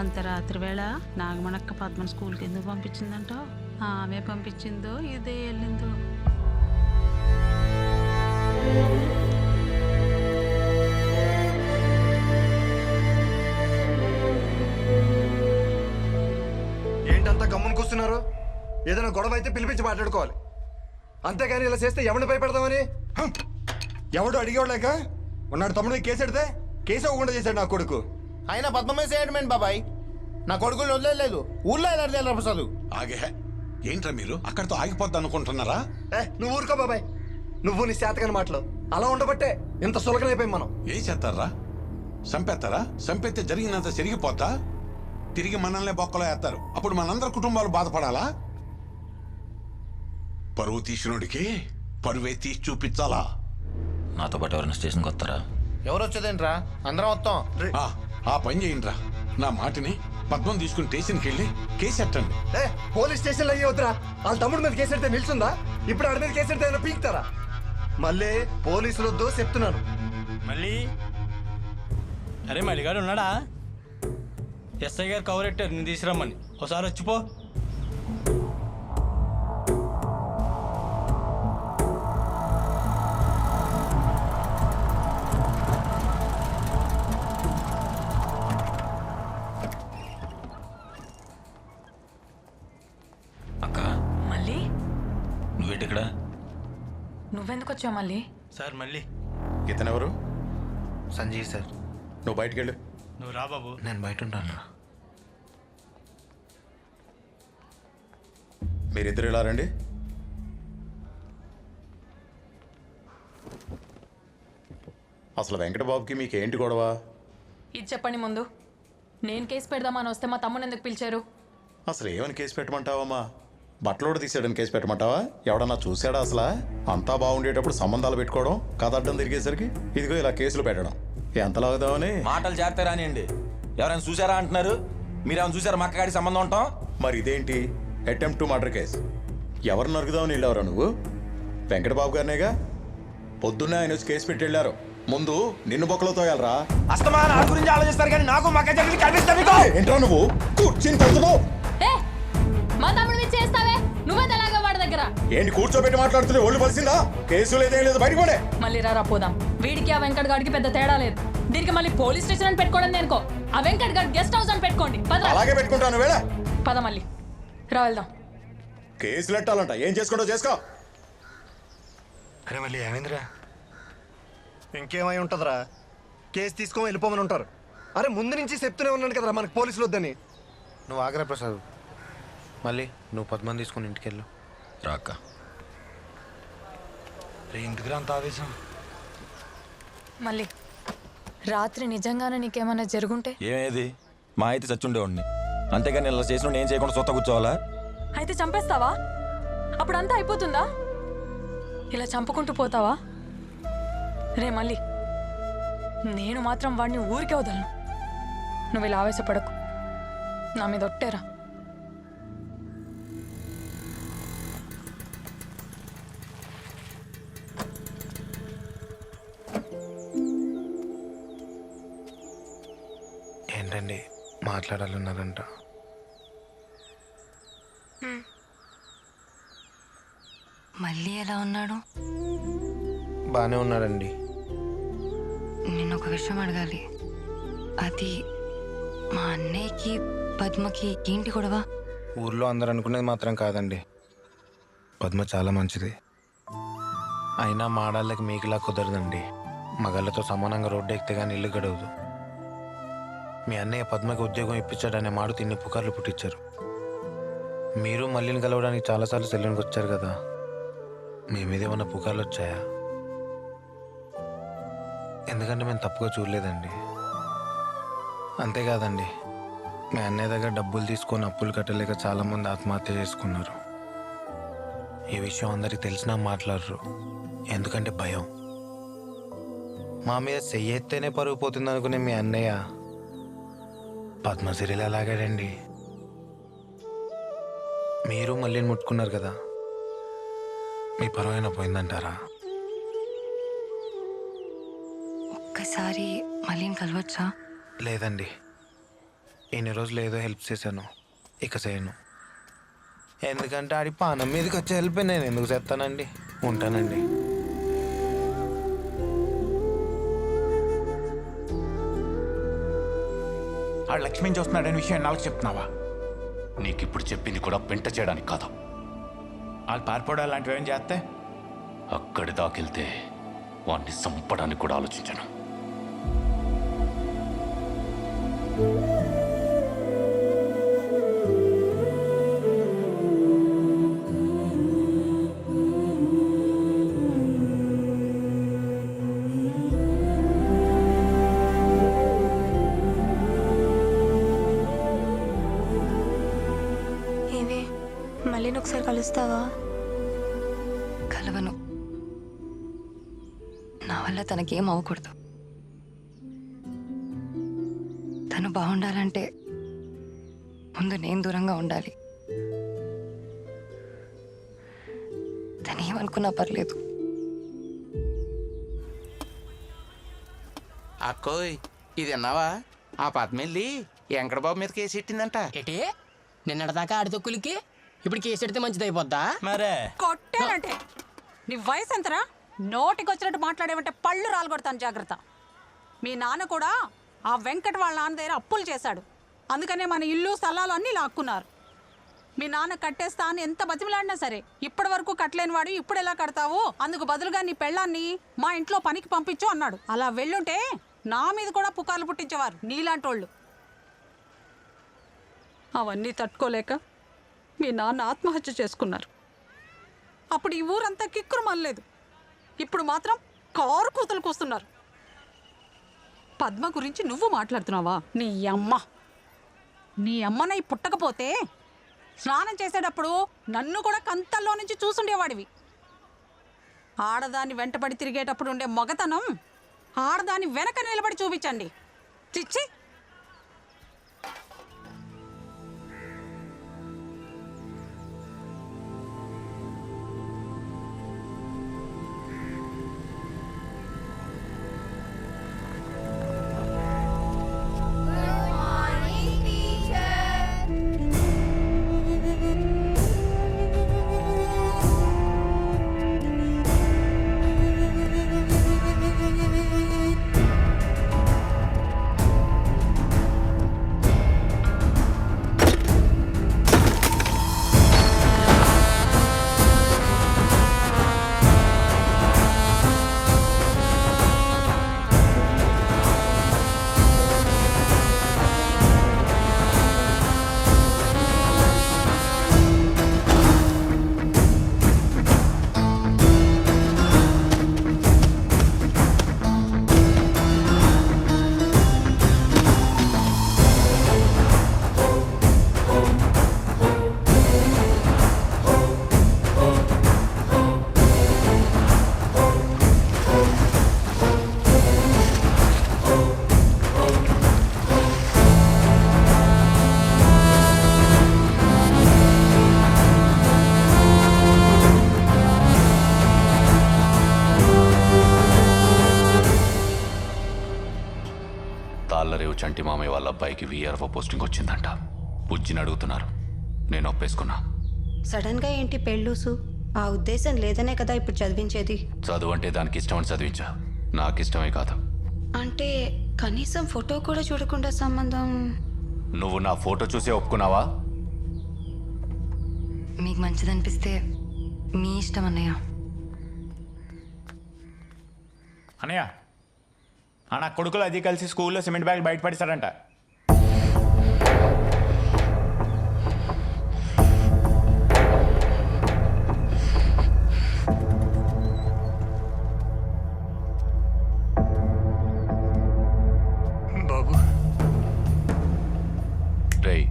అంత రాత్రి వేళ నాగమణక్క పద్మని స్కూల్కి ఎందుకు పంపించిందంటో? ఆమె పంపించిందో ఇదే వెళ్ళిందో. ఏంటంతా గమ్మున కూస్తున్నారు? ఏదైనా గొడవ అయితే పిలిపించి మాట్లాడుకోవాలి, అంతేగాని ఇలా చేస్తే ఎవరిని భయపెడదామని. ఎవడు అడిగేవాళ్ళక ఉన్నాడు తమ్ముడు కేసు ఎడితే కేసు అవ్వకుండా చేశాడు నా కొడుకు. ఆయన పద్మమే చేయడమేంటి బాబాయ్? నా కొడుకులు వదిలేదు, ఊళ్ళో ఎలా ప్రసాదు. ఆగే, ఏంట్రా మీరు అక్కడితో ఆగిపోద్ది అనుకుంటున్నారా? నువ్వు ఊరుకో బాబాయ్, నువ్వు నీ శాతకని మాటలు. అలా ఉండబట్టే ఇంత సులకనైపోయాం మనం. ఏం చేస్తారా? చంపేస్తారా? చంపేస్తే జరిగినంత జరిగిపోతా తిరిగి మనల్ని బొక్కలో వేస్తారు. అప్పుడు మనందరి కుటుంబాలు బాధపడాలా? పరువు తీసినోడికి పరువే తీసి చూపించాలా? నాతో పాటు ఎవరైనా స్టేషన్కి వస్తారా? ఎవరు వచ్చేదేంట్రా, అందరం వస్తాం. ఆ పని చేయండిరా. నా మాటిని పద్మం తీసుకుని స్టేషన్కి వెళ్ళి కేసు ఎట్టండి. పోలీస్ స్టేషన్లో అయ్యి వద్దురా. వాళ్ళ తమ్ముడి మీద కేసు ఎడితే నిల్చుందా? ఇప్పుడు ఆడి మీద కేసు ఎడితే ఏమైనా పీకుతారా? మళ్ళీ పోలీసులు వద్దు చెప్తున్నాను. మళ్ళీ అరే మల్లిగాడు ఉన్నాడా? ఎస్ఐ గారు కవర్ పెట్టారు నేను తీసుకురమ్మని. ఒకసారి వచ్చిపో. అక్క మళ్ళీ నువ్వేంటి ఇక్కడ? నువ్వెందుకు వచ్చావు మళ్ళీ? సార్ మళ్ళీ ఇతనెవరు? సంజయ్ సార్. నువ్వు బయటికి వెళ్ళు. నువ్వు రా బాబు. నేను బయట ఉంటాను. మీరిద్దరు ఇలా రండి. అసలు వెంకటబాబుకి మీకేంటి గొడవ? ఇది చెప్పండి ముందు. నేను కేసు పెడదామని వస్తే మా తమ్ముని ఎందుకు పిలిచారు? అసలు ఏమని కేసు పెట్టమంటావమ్మా? బట్టలోడు తీసాడని కేసు పెట్టమంటావా? ఎవడన్నా చూసాడా అసలు? అంతా బాగుండేటప్పుడు సంబంధాలు పెట్టుకోవడం, కథ అడ్డం తిరిగేసరికి ఇదిగో ఇలా కేసులు పెట్టడం ఎంతలాగుదామని. మాటలు చేస్తారా అండి? ఎవరైనా చూసారా అంటున్నారు? మీరేమైనా చూసారా మా అక్కగాడి సంబంధం ఉంటాం? మరి ఇదేంటి అటెంప్ట్ టు మర్డర్ కేసు? ఎవరు నరుగుదామని వెళ్ళావరా నువ్వు? వెంకటబాబు గారినేగా. పొద్దున్నే ఆయన వచ్చి కేసు పెట్టి వెళ్ళారు. ముందు నిన్ను బొక్కలో తోయాలరా. అస్తమా నా గురించి ఆలోచిస్తారు కానీ నాకు మా అక్క కనిపిస్తా. ఏంట్రా నువ్వు కూర్చుని పెడుతున్నావు? మా తమ్ముడు మీద చేస్తావే నువ్వెంతలాగా వాడి దగ్గర? ఏంటి కూర్చోబెట్టి మాట్లాడుతుంది? ఒళ్ళు పలిసిందా? కేసు లేదేం లేదు, బయట కూడా. మళ్ళీ రారా పోదాం. వీడికి ఆ వెంకట్ గాడికి పెద్ద తేడా లేదు. దీనికి మళ్ళీ పోలీస్ స్టేషన్ అని పెట్టుకోవడం దేనికో? ఆ వెంకట్ గాడి గెస్ట్ హౌస్ అని పెట్టుకోండి. అలాగే పెట్టుకుంటాను వేళ. పద మళ్ళీ రా వెళ్దాం. కేసులు ఎట్టాలంట, ఏం చేసుకుంటో చేసుకో. అరే మళ్ళీ ఏమైందిరా? ఇంకేమై ఉంటుందిరా, కేసు తీసుకొని వెళ్ళిపోమని ఉంటారు. అరే ముందు నుంచి చెప్తూనే ఉన్నాను కదరా మనకు పోలీసులు వద్దని. నువ్వు ఆగ్రా ప్రసాద్. మళ్ళీ నువ్వు పద్మని తీసుకుని ఇంటికి వెళ్ళు. రాక్క రే ఇంటికి అంత ఆవేశం. మళ్ళీ రాత్రి నిజంగానే నీకేమైనా జరుగుంటే? ఏమేది మా అయితే చచ్చుండేవాడిని. అంతేగాని ఇలా చేసిన నేను చేయకుండా సొత్త కూర్చోవాలా? అయితే చంపేస్తావా? అప్పుడంతా అయిపోతుందా? ఇలా చంపుకుంటూ పోతావా? రే మళ్ళీ నేను మాత్రం వాడిని ఊరికే వదలను. నువ్వు ఇలా ఆవేశపడకు, నా మీద ఒట్టేరా. ఏంటండి మాట్లాడాలన్నారంట? మళ్ళీ ఎలా ఉన్నాడు? బాగానే ఉన్నాడండి. నేను ఒక విషయం అడగాలి. అది మా అన్నయ్యకి పద్మకి ఏంటి గొడవ? ఊర్లో అందరు అనుకునేది మాత్రం కాదండి. పద్మ చాలా మంచిది. అయినా మాడాళ్ళకి మీకులా కుదరదండి. మగాళ్ళతో సమానంగా రోడ్డు ఎక్కితే కానీ ఇల్లు గడవదు. మీ అన్నయ్య పద్మకి ఉద్యోగం ఇప్పించాడనే మాడు తిన్ని పుకార్లు పుట్టించారు. మీరు మళ్ళీని కలవడానికి చాలాసార్లు సెల్లునికి వచ్చారు కదా, మీ మీద ఏమన్నా పుకార్లు వచ్చాయా? ఎందుకంటే మేము తప్పుగా చూడలేదండి. అంతేకాదండి, మీ అన్నయ్య దగ్గర డబ్బులు తీసుకొని అప్పులు కట్టలేక చాలామంది ఆత్మహత్య చేసుకున్నారు. ఈ విషయం అందరికి తెలిసినా మాట్లాడరు, ఎందుకంటే భయం. మా మీద చెయ్యెత్తేనే పరుగు పోతుంది అనుకునే మీ అన్నయ్య పద్మశ్రీలు అలాగాడండి. మీరు మళ్ళీ ముట్టుకున్నారు కదా, మీ పరువైనా పోయిందంటారా? ఒక్కసారి మళ్ళీ కలవచ్చా? లేదండి, ఎన్ని రోజులు ఏదో హెల్ప్ చేశాను, ఇక చేయను. ఎందుకంటే ఆడి పానం మీదకి వచ్చే హెల్ప్ నేను ఎందుకు చేస్తానండి. ఉంటానండి. ఆ లక్ష్మిని చూస్తున్నాడనే విషయం నాకు చెప్తున్నావా? నీకిప్పుడు చెప్పింది కూడా పెంట చేయడానికి కాదు. వాళ్ళు పారిపోవడం లాంటివి ఏం చేస్తే అక్కడి దాకెళ్తే వాణ్ణి చంపడానికి కూడా ఆలోచించను. ఏవే మళ్ళీ ఒకసారి కలుస్తావా? కలవను. నా వల్ల తనకేం అవ్వకూడదు. తను బాగుండాలంటే ముందు నేను దూరంగా ఉండాలి. తను ఏమనుకున్నా పర్లేదు. అక్కోయ్, ఇది అన్నావా? ఆ పద్మెల్లి వెంకటబాబు మీద కేసు ఎట్టిందంట. ఏటి నిన్నటిదాకా ఆడితొక్కులకి ఇప్పుడు కేసు ఎడితే మంచిది అయిపోద్దా? మరే కొట్టానంటే నీ వయసు ఎంతరా? నోటికి వచ్చినట్టు మాట్లాడేవంటే పళ్ళు రాలగొడతాను, జాగ్రత్త. మీ నాన్న కూడా ఆ వెంకట వాళ్ళ నాన్న దగ్గర అప్పులు చేశాడు. అందుకనే మన ఇల్లు స్థలాలు అన్నీ లాక్కున్నారు. మీ నాన్న కట్టేస్తా అని ఎంత బతిమలాడినా సరే ఇప్పటి వరకు కట్టలేని వాడు ఇప్పుడు ఎలా కడతావు? అందుకు బదులుగా నీ పెళ్ళాన్ని మా ఇంట్లో పనికి పంపించు అన్నాడు. అలా వెళ్ళుంటే నా మీద కూడా పుకార్లు పుట్టించేవారు నీలాంటోళ్ళు. అవన్నీ తట్టుకోలేక మీ నాన్న ఆత్మహత్య చేసుకున్నారు. అప్పుడు ఈ ఊరంతా కిక్కురు మళ్ళలేదు. ఇప్పుడు మాత్రం కారు కూతలు కూస్తున్నారు. పద్మ గురించి నువ్వు మాట్లాడుతున్నావా? నీ అమ్మనై పుట్టకపోతే స్నానం చేసేటప్పుడు నన్ను కూడా కంతల్లో నుంచి చూసుండేవాడివి. ఆడదాన్ని వెంటబడి తిరిగేటప్పుడు ఉండే మగతనం ఆడదాన్ని వెనక నిలబడి చూపించండి. చిచ్చి. తాళ్ళరేవు చంటి మామయ్య వాళ్ళ అబ్బాయికి వీఆర్ఓ పోస్టింగ్ వచ్చిందంట. బుజ్జిని అడుగుతున్నారు. నేను ఒప్పేసుకున్నా. సడన్ గా ఏంటి పెళ్ళూసు? ఆ ఉద్దేశం లేదనే కదా ఇప్పుడు చదివించేది. చదువు అంటే దానికి ఇష్టమని చదివించా. నాకు ఇష్టమే కాదు. అంటే కనీసం ఫోటో కూడా చూడకుండా సంబంధం? నువ్వు నా ఫోటో చూసే ఒప్పుకున్నావా? మీకు మంచిదనిపిస్తే మీ ఇష్టం అన్నయ్య. అన్నయ్య, నా కొడుకులు అది కలిసి స్కూల్లో సిమెంట్ బ్యాగ్ బయట పడేశారంట. బాబు రేయ్,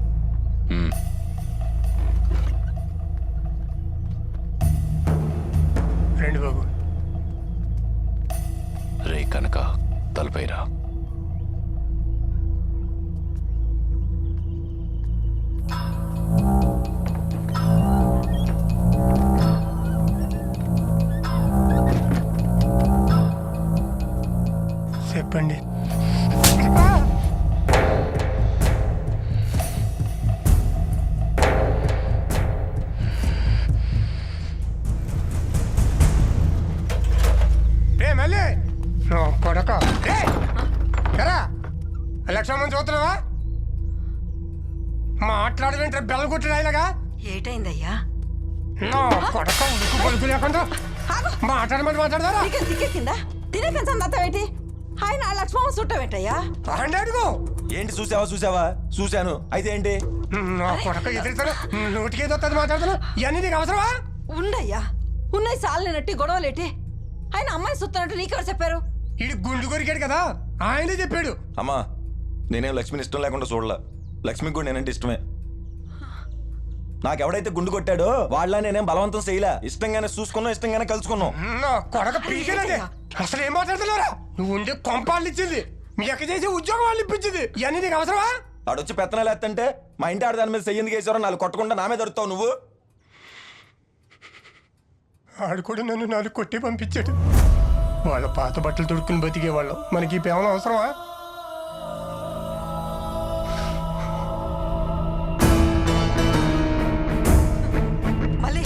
రండి బాబు. రే కనుక తలపైరా. చెప్పండి. కొడక ఎరా లక్ష్మణ్ చూస్తున్నావా? మాట్లాడవేంటే బెల్ల కొట్టిన ఆయనగా ఏటైందయ్యా? నా కొడక ఉడుకు పలుకు లేకుండా మాట్లాడమని మాట్లాడదారా? కింద తినే పెంచండి అత్తవేటి ఆయన లక్ష్మమ్మ చుట్టవేటయ్యా? అడుగు ఏంటి చూసావా చూశాను అయితే ఏంటి? నా కొడక ఎదురుతాను నోటికి ఏదో మాట్లాడుతున్నా ఇవన్నీ నీకు అవసరమా? ఉండయ్యా ఉన్నాయి సాలినట్టి గొడవలేటి ఆయన అమ్మాయి సుత్తనట్టు నీకెవరు చెప్పారు? ఇది గుండు కొరికాడు కదా ఆయనే చెప్పాడు. అమ్మా నేనేం లక్ష్మిని ఇష్టం లేకుండా చూడలా. లక్ష్మికి కూడా నేనంటే ఇష్టమే. నాకెవడైతే గుండు కొట్టాడో వాళ్ళ నేనేం బలవంతం చేయలే. ఇష్టంగానే చూసుకున్నాం, ఇష్టంగానే కలుసుకున్నాం. నా కొడక పీకేనండి. అసలు ఏం మాట్లాడుతున్నారా? నువ్వు ఉండే కొంపాళ్ళు ఇచ్చింది మీ అక్క చేసే ఉద్యోగం వాళ్ళు ఇప్పించింది ఇవన్నీ నీకు అవసరమా? ఆడొచ్చి పెత్తనాలు ఎత్తంటే మా ఇంటి ఆడ దాని మీద చెయ్యింది వేసారో నాలుగు కొట్టకుండా నా మీద దొరుకుతావు నువ్వు. ఆడు కూడా నన్ను నాలుగు కొట్టి పంపించాడు. వాళ్ళ పాత బట్టలు తొడుక్కుని బతికేవాళ్ళం మనకి ఈ పేమన అవసరమా? మళ్ళీ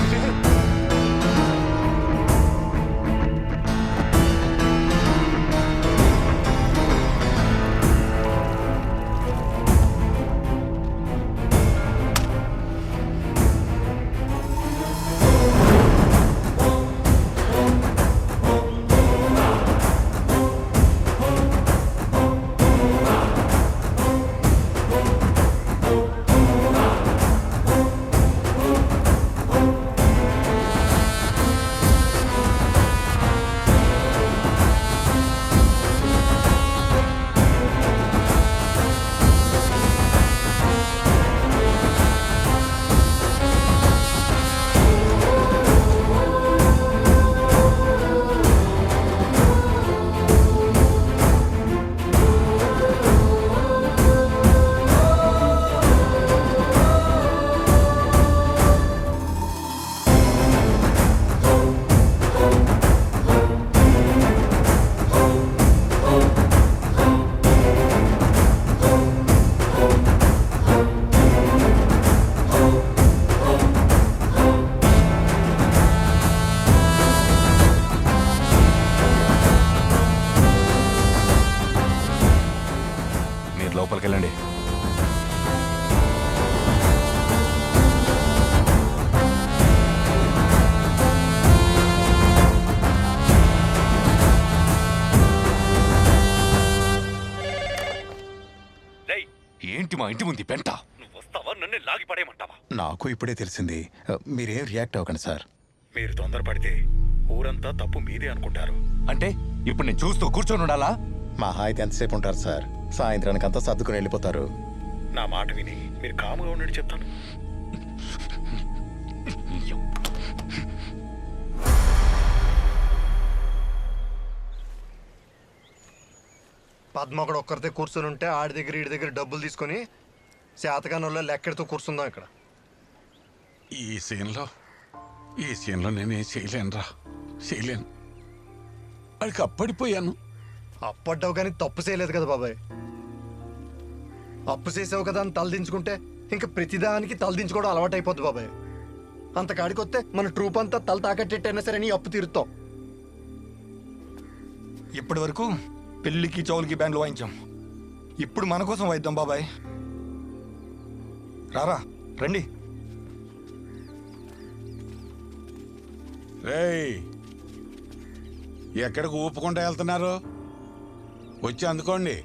లోపలికి వెళ్ళండి. ఏంటి మా ఇంటి ముందు పెంట? నువ్వు వస్తావా నన్ను లాగి పడేయమంటావా? నాకు ఇప్పుడే తెలిసింది. మీరేం రియాక్ట్ అవ్వకండి సార్. మీరు తొందరపడితే ఊరంతా తప్పు మీదే అనుకుంటారు. అంటే ఇప్పుడు నేను చూస్తూ కూర్చొని ఉండాలా? మహా అయితే ఎంతసేపు ఉంటారు సార్? సాయంత్రానికి అంతా సర్దుకుని వెళ్ళిపోతారు. నా మాట విని మీరు కాముగా ఉండండి చెప్తాను. పద్మ ఒకడు ఒక్కరితే కూర్చొని ఉంటే ఆడి దగ్గర ఈడి దగ్గర డబ్బులు తీసుకొని శాతకానంలో లెక్కెడుతూ కూర్చుందాం ఇక్కడ. ఈ సీన్లో నేనేం చేయలేను. వాడికి అప్పడిపోయాను. అప్పడ్డావు కానీ తప్పు చేయలేదు కదా బాబాయ్. అప్పు చేసావు కదా అని తలదించుకుంటే ఇంకా ప్రతిదానికి తలదించుకోవడం అలవాటు అయిపోద్ది బాబాయ్. అంత కాడికొస్తే మన ట్రూప్ అంతా తల తాకట్టేట్టయినా సరే నీ అప్పు తీరుతాం. ఇప్పటి వరకు పెళ్ళికి చౌలికి బ్యాండ్లు వాయించాం. ఇప్పుడు మన కోసం వాయిద్దాం బాబాయ్. రారా రండి. రేయ్, ఎక్కడికి ఊపుకుంటూ వెళ్తున్నారు? వచ్చి అందుకోండి.